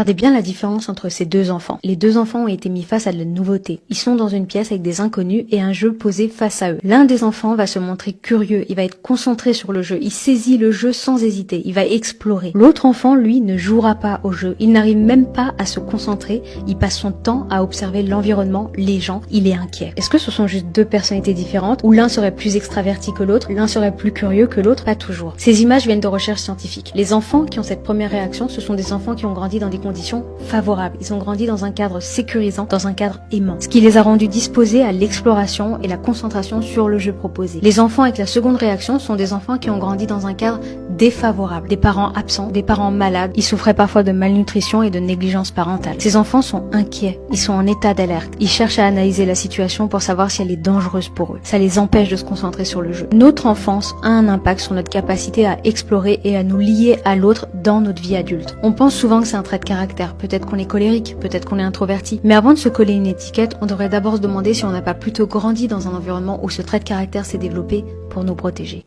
Regardez bien la différence entre ces deux enfants. Les deux enfants ont été mis face à de la nouveauté. Ils sont dans une pièce avec des inconnus et un jeu posé face à eux. L'un des enfants va se montrer curieux, il va être concentré sur le jeu, il saisit le jeu sans hésiter, il va explorer. L'autre enfant, lui, ne jouera pas au jeu, il n'arrive même pas à se concentrer, il passe son temps à observer l'environnement, les gens, il est inquiet. Est-ce que ce sont juste deux personnalités différentes où l'un serait plus extraverti que l'autre, l'un serait plus curieux que l'autre? Pas toujours. Ces images viennent de recherches scientifiques. Les enfants qui ont cette première réaction, ce sont des enfants qui ont grandi dans des conditions favorables. Ils ont grandi dans un cadre sécurisant, dans un cadre aimant, ce qui les a rendus disposés à l'exploration et la concentration sur le jeu proposé. Les enfants avec la seconde réaction sont des enfants qui ont grandi dans un cadre défavorable, des parents absents, des parents malades, ils souffraient parfois de malnutrition et de négligence parentale. Ces enfants sont inquiets, ils sont en état d'alerte, ils cherchent à analyser la situation pour savoir si elle est dangereuse pour eux. Ça les empêche de se concentrer sur le jeu. Notre enfance a un impact sur notre capacité à explorer et à nous lier à l'autre dans notre vie adulte. On pense souvent que c'est un trait de caractère, peut-être qu'on est colérique, peut-être qu'on est introverti, mais avant de se coller une étiquette, on devrait d'abord se demander si on n'a pas plutôt grandi dans un environnement où ce trait de caractère s'est développé pour nous protéger.